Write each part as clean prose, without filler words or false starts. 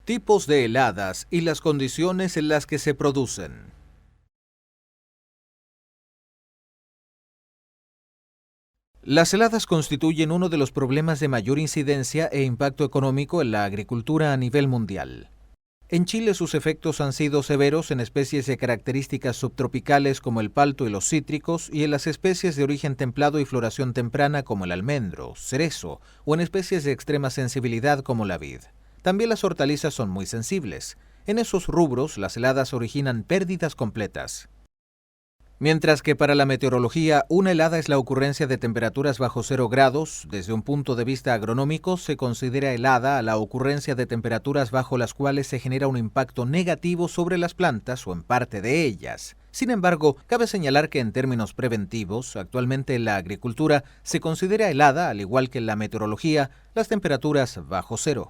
Tipos de heladas y las condiciones en las que se producen. Las heladas constituyen uno de los problemas de mayor incidencia e impacto económico en la agricultura a nivel mundial. En Chile sus efectos han sido severos en especies de características subtropicales como el palto y los cítricos y en las especies de origen templado y floración temprana como el almendro, cerezo o en especies de extrema sensibilidad como la vid. También las hortalizas son muy sensibles. En esos rubros las heladas originan pérdidas completas. Mientras que para la meteorología, una helada es la ocurrencia de temperaturas bajo 0 grados, desde un punto de vista agronómico se considera helada a la ocurrencia de temperaturas bajo las cuales se genera un impacto negativo sobre las plantas o en parte de ellas. Sin embargo, cabe señalar que en términos preventivos, actualmente en la agricultura se considera helada, al igual que en la meteorología, las temperaturas bajo cero.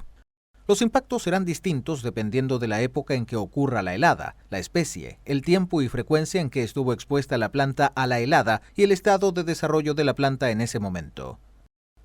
Los impactos serán distintos dependiendo de la época en que ocurra la helada, la especie, el tiempo y frecuencia en que estuvo expuesta la planta a la helada y el estado de desarrollo de la planta en ese momento.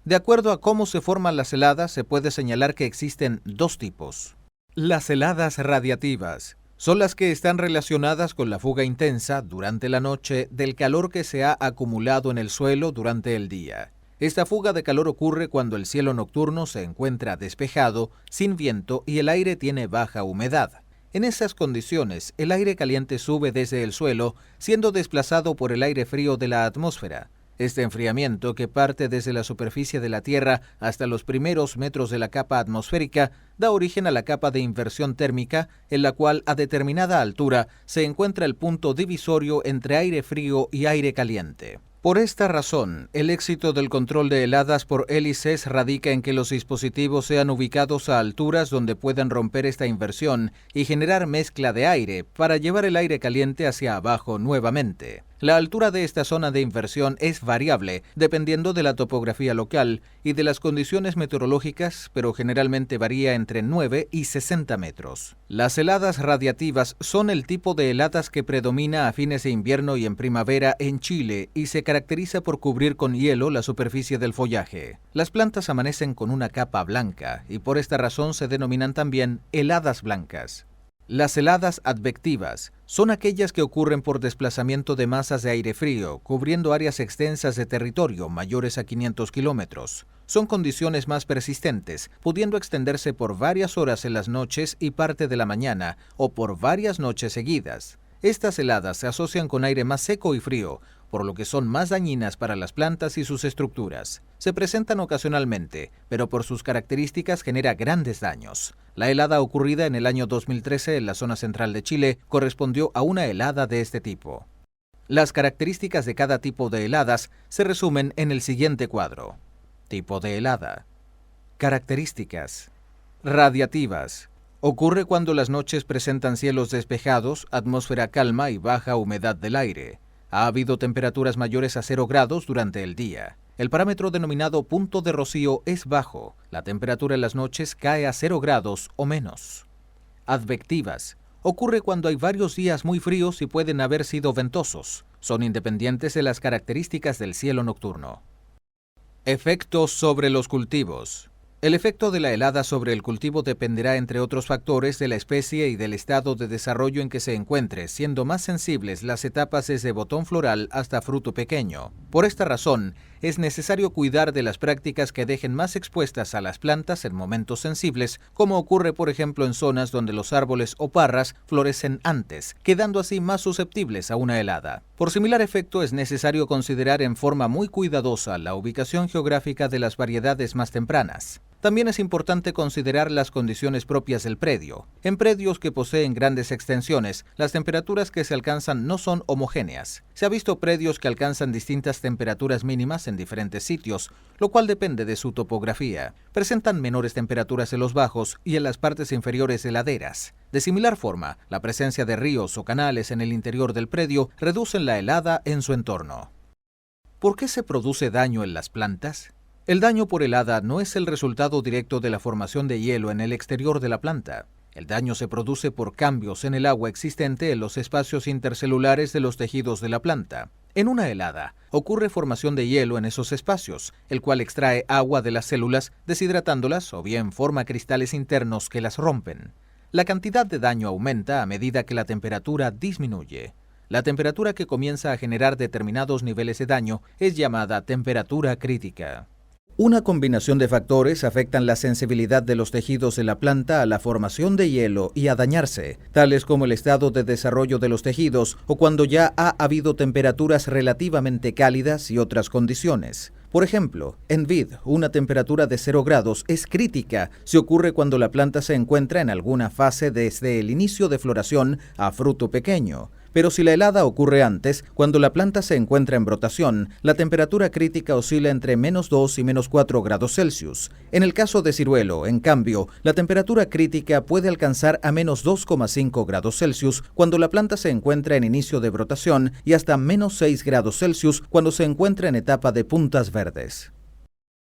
De acuerdo a cómo se forman las heladas, se puede señalar que existen dos tipos. Las heladas radiativas son las que están relacionadas con la fuga intensa durante la noche del calor que se ha acumulado en el suelo durante el día. Esta fuga de calor ocurre cuando el cielo nocturno se encuentra despejado, sin viento y el aire tiene baja humedad. En esas condiciones, el aire caliente sube desde el suelo, siendo desplazado por el aire frío de la atmósfera. Este enfriamiento, que parte desde la superficie de la Tierra hasta los primeros metros de la capa atmosférica, da origen a la capa de inversión térmica, en la cual a determinada altura se encuentra el punto divisorio entre aire frío y aire caliente. Por esta razón, el éxito del control de heladas por hélices radica en que los dispositivos sean ubicados a alturas donde puedan romper esta inversión y generar mezcla de aire para llevar el aire caliente hacia abajo nuevamente. La altura de esta zona de inversión es variable dependiendo de la topografía local y de las condiciones meteorológicas, pero generalmente varía entre 9 y 60 metros. Las heladas radiativas son el tipo de heladas que predomina a fines de invierno y en primavera en Chile y se caracteriza por cubrir con hielo la superficie del follaje. Las plantas amanecen con una capa blanca y por esta razón se denominan también heladas blancas. Las heladas advectivas son aquellas que ocurren por desplazamiento de masas de aire frío, cubriendo áreas extensas de territorio mayores a 500 kilómetros. Son condiciones más persistentes, pudiendo extenderse por varias horas en las noches y parte de la mañana, o por varias noches seguidas. Estas heladas se asocian con aire más seco y frío, por lo que son más dañinas para las plantas y sus estructuras. Se presentan ocasionalmente, pero por sus características genera grandes daños. La helada ocurrida en el año 2013 en la zona central de Chile correspondió a una helada de este tipo. Las características de cada tipo de heladas se resumen en el siguiente cuadro. Tipo de helada. Características. Radiativas. Ocurre cuando las noches presentan cielos despejados, atmósfera calma y baja humedad del aire. Ha habido temperaturas mayores a 0 grados durante el día. El parámetro denominado punto de rocío es bajo. La temperatura en las noches cae a 0 grados o menos. Advectivas. Ocurre cuando hay varios días muy fríos y pueden haber sido ventosos. Son independientes de las características del cielo nocturno. Efectos sobre los cultivos. El efecto de la helada sobre el cultivo dependerá, entre otros factores, de la especie y del estado de desarrollo en que se encuentre, siendo más sensibles las etapas desde botón floral hasta fruto pequeño. Por esta razón, es necesario cuidar de las prácticas que dejen más expuestas a las plantas en momentos sensibles, como ocurre por ejemplo en zonas donde los árboles o parras florecen antes, quedando así más susceptibles a una helada. Por similar efecto, es necesario considerar en forma muy cuidadosa la ubicación geográfica de las variedades más tempranas. También es importante considerar las condiciones propias del predio. En predios que poseen grandes extensiones, las temperaturas que se alcanzan no son homogéneas. Se ha visto predios que alcanzan distintas temperaturas mínimas en diferentes sitios, lo cual depende de su topografía. Presentan menores temperaturas en los bajos y en las partes inferiores de laderas. De similar forma, la presencia de ríos o canales en el interior del predio reducen la helada en su entorno. ¿Por qué se produce daño en las plantas? El daño por helada no es el resultado directo de la formación de hielo en el exterior de la planta. El daño se produce por cambios en el agua existente en los espacios intercelulares de los tejidos de la planta. En una helada, ocurre formación de hielo en esos espacios, el cual extrae agua de las células, deshidratándolas o bien forma cristales internos que las rompen. La cantidad de daño aumenta a medida que la temperatura disminuye. La temperatura que comienza a generar determinados niveles de daño es llamada temperatura crítica. Una combinación de factores afectan la sensibilidad de los tejidos de la planta a la formación de hielo y a dañarse, tales como el estado de desarrollo de los tejidos o cuando ya ha habido temperaturas relativamente cálidas y otras condiciones. Por ejemplo, en vid, una temperatura de 0 grados es crítica si ocurre cuando la planta se encuentra en alguna fase desde el inicio de floración a fruto pequeño. Pero si la helada ocurre antes, cuando la planta se encuentra en brotación, la temperatura crítica oscila entre -2 y -4 grados Celsius. En el caso de ciruelo, en cambio, la temperatura crítica puede alcanzar a -2,5 grados Celsius cuando la planta se encuentra en inicio de brotación y hasta -6 grados Celsius cuando se encuentra en etapa de puntas verdes.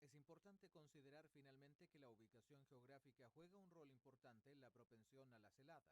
Es importante considerar finalmente que la ubicación geográfica juega un rol importante en la propensión a las heladas.